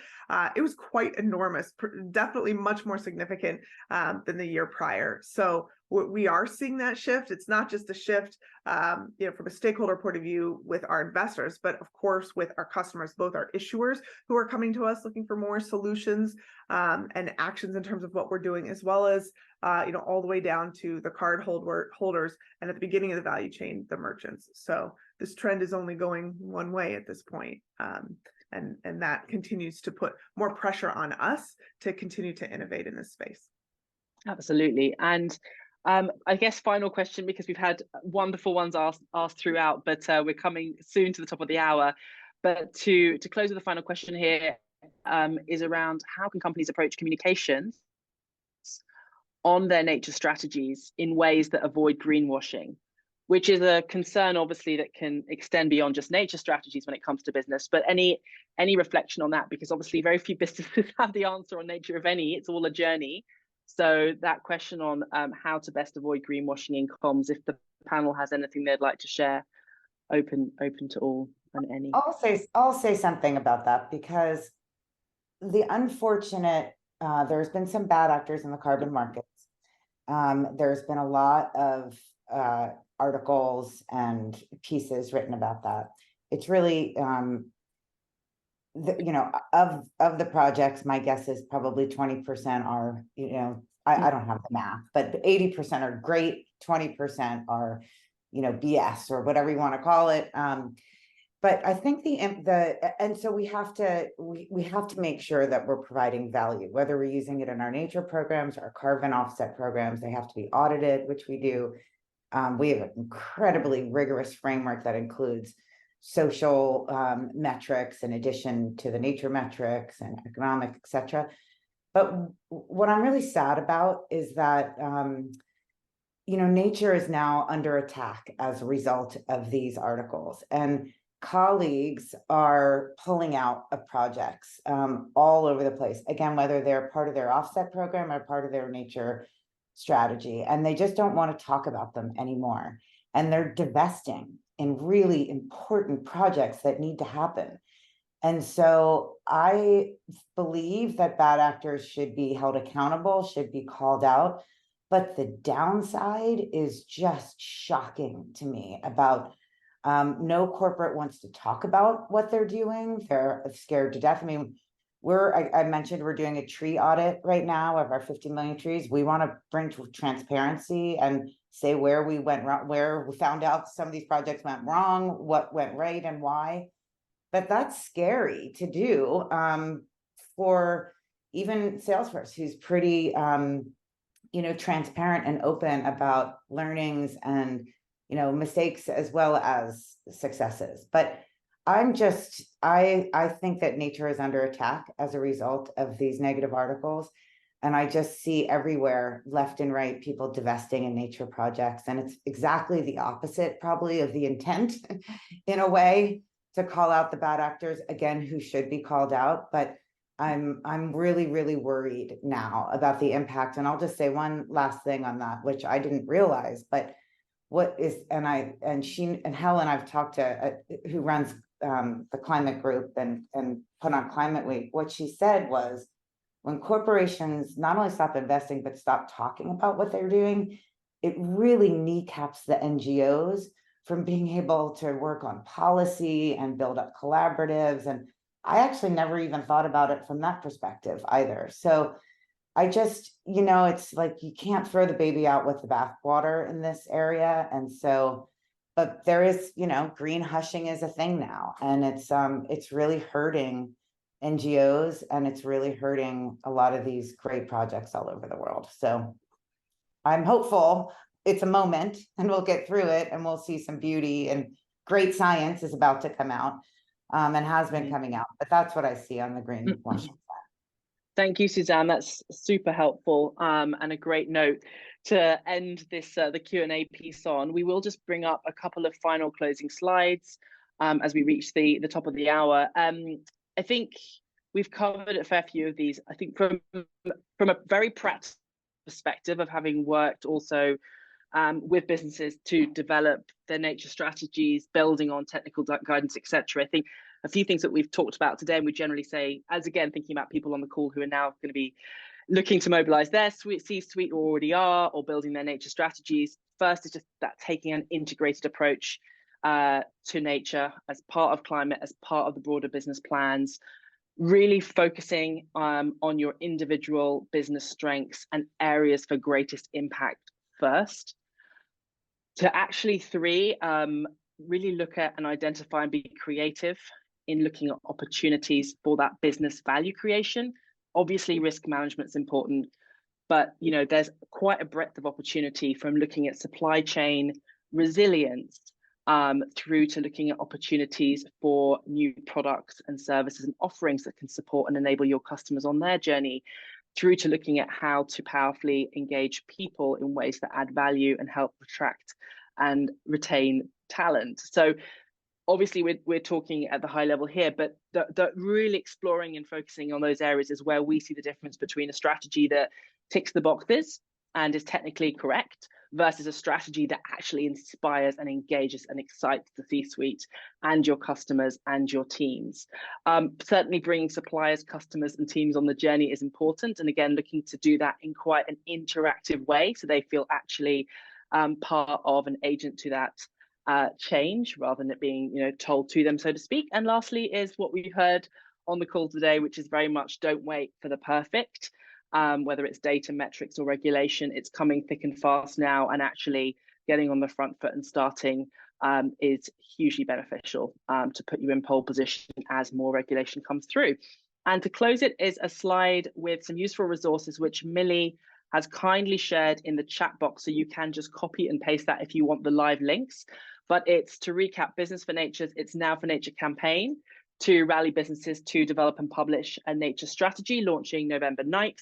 it was quite enormous, definitely much more significant than the year prior. So we are seeing that shift. It's not just a shift, from a stakeholder point of view with our investors, but of course with our customers, both our issuers who are coming to us looking for more solutions and actions in terms of what we're doing, as well as all the way down to the card holders, and at the beginning of the value chain, the merchants. So this trend is only going one way at this point. And that continues to put more pressure on us to continue to innovate in this space. Absolutely. And I guess final question, because we've had wonderful ones asked throughout, but we're coming soon to the top of the hour. But to close with the final question here is around how can companies approach communications on their nature strategies in ways that avoid greenwashing, which is a concern, obviously, that can extend beyond just nature strategies when it comes to business. But any reflection on that? Because obviously very few businesses have the answer on nature, if any. It's all a journey. So that question on how to best avoid greenwashing in comms, if the panel has anything they'd like to share, open to all and any. I'll say something about that, because the unfortunate, there's been some bad actors in the carbon markets. There's been a lot of articles and pieces written about that. It's really, of the projects, my guess is probably 20% are, I don't have the math, but 80% are great, 20% are, BS or whatever you want to call it. But I think and so we have to make sure that we're providing value, whether we're using it in our nature programs, our carbon offset programs. They have to be audited, which we do. We have an incredibly rigorous framework that includes social metrics in addition to the nature metrics and economic, et cetera. But what I'm really sad about is that, nature is now under attack as a result of these articles. And colleagues are pulling out of projects all over the place. Again, whether they're part of their offset program or part of their nature strategy, and they just don't want to talk about them anymore. And they're divesting in really important projects that need to happen. And so I believe that bad actors should be held accountable, should be called out. But the downside is just shocking to me about no corporate wants to talk about what they're doing. They're scared to death. I mean, I mentioned we're doing a tree audit right now of our 50 million trees. We want to bring transparency and say where we went wrong, where we found out some of these projects went wrong, what went right and why. But that's scary to do for even Salesforce, who's pretty, transparent and open about learnings and, mistakes as well as successes. But I think that nature is under attack as a result of these negative articles. And I just see everywhere, left and right, people divesting in nature projects. And it's exactly the opposite, probably, of the intent in a way, to call out the bad actors, again, who should be called out. But I'm really, really worried now about the impact. And I'll just say one last thing on that, which I didn't realize, but Helen, I've talked to, who runs the climate group and put on Climate Week. What she said was, when corporations not only stop investing, but stop talking about what they're doing, it really kneecaps the NGOs from being able to work on policy and build up collaboratives. And I actually never even thought about it from that perspective either. So I just, it's like you can't throw the baby out with the bathwater in this area. And so, but there is, green hushing is a thing now, and it's really hurting NGOs, and it's really hurting a lot of these great projects all over the world. So I'm hopeful it's a moment and we'll get through it and we'll see some beauty, and great science is about to come out, and has been coming out. But that's what I see on the greenwashing side. Thank you, Suzanne. That's super helpful, and a great note to end this the Q&A piece on. We will just bring up a couple of final closing slides as we reach the top of the hour. I think we've covered a fair few of these. I think from a very practical perspective of having worked also with businesses to develop their nature strategies, building on technical guidance, etc. I think a few things that we've talked about today, and we generally say, as again, thinking about people on the call who are now going to be looking to mobilize their C-suite, or already are, or building their nature strategies. First is just that taking an integrated approach to nature as part of climate, as part of the broader business plans, really focusing on your individual business strengths and areas for greatest impact first. To actually three, really look at and identify and be creative in looking at opportunities for that business value creation. Obviously, risk management is important, but there's quite a breadth of opportunity from looking at supply chain resilience through to looking at opportunities for new products and services and offerings that can support and enable your customers on their journey, through to looking at how to powerfully engage people in ways that add value and help attract and retain talent. So obviously we're talking at the high level here, but the really exploring and focusing on those areas is where we see the difference between a strategy that ticks the boxes and is technically correct versus a strategy that actually inspires and engages and excites the C-suite and your customers and your teams. Certainly bringing suppliers, customers and teams on the journey is important. And again, looking to do that in quite an interactive way so they feel actually part of an agent to that change rather than it being told to them, so to speak. And lastly is what we heard on the call today, which is very much don't wait for the perfect. Whether it's data, metrics or regulation, it's coming thick and fast now, and actually getting on the front foot and starting is hugely beneficial to put you in pole position as more regulation comes through. And to close it is a slide with some useful resources which Millie has kindly shared in the chat box, so you can just copy and paste that if you want the live links. But it's to recap Business for Nature's It's Now for Nature campaign to rally businesses to develop and publish a nature strategy launching November 9th.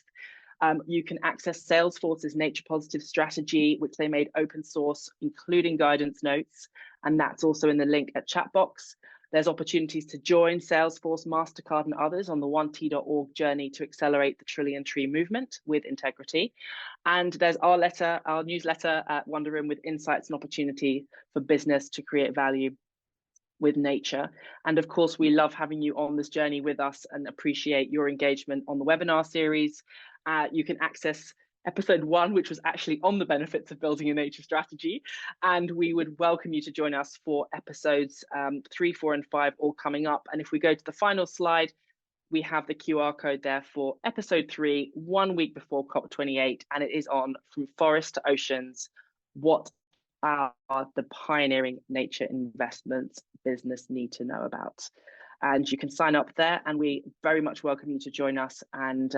You can access Salesforce's Nature Positive strategy, which they made open source, including guidance notes, and that's also in the link at chat box. There's opportunities to join Salesforce, MasterCard and others on the 1t.org journey to accelerate the trillion tree movement with integrity. And there's our newsletter at Wonderoom with insights and opportunity for business to create value with nature. And of course, we love having you on this journey with us and appreciate your engagement on the webinar series. You can access episode 1, which was actually on the benefits of building a nature strategy. And we would welcome you to join us for episodes 3, 4 and 5 all coming up. And if we go to the final slide, we have the QR code there for episode 3, 1 week before COP28. And it is on From Forest to Oceans, what are the pioneering nature investments business need to know about. And you can sign up there, and we very much welcome you to join us. And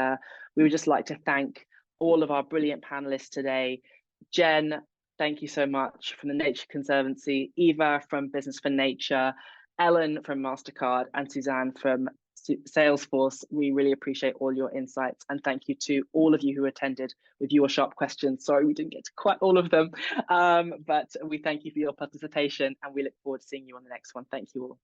we would just like to thank all of our brilliant panelists today. Jen, thank you so much from the Nature Conservancy, Eva from Business for Nature, Ellen from MasterCard, and Suzanne from Salesforce. We really appreciate all your insights, and thank you to all of you who attended with your sharp questions. Sorry we didn't get to quite all of them, but we thank you for your participation, and we look forward to seeing you on the next one. Thank you all.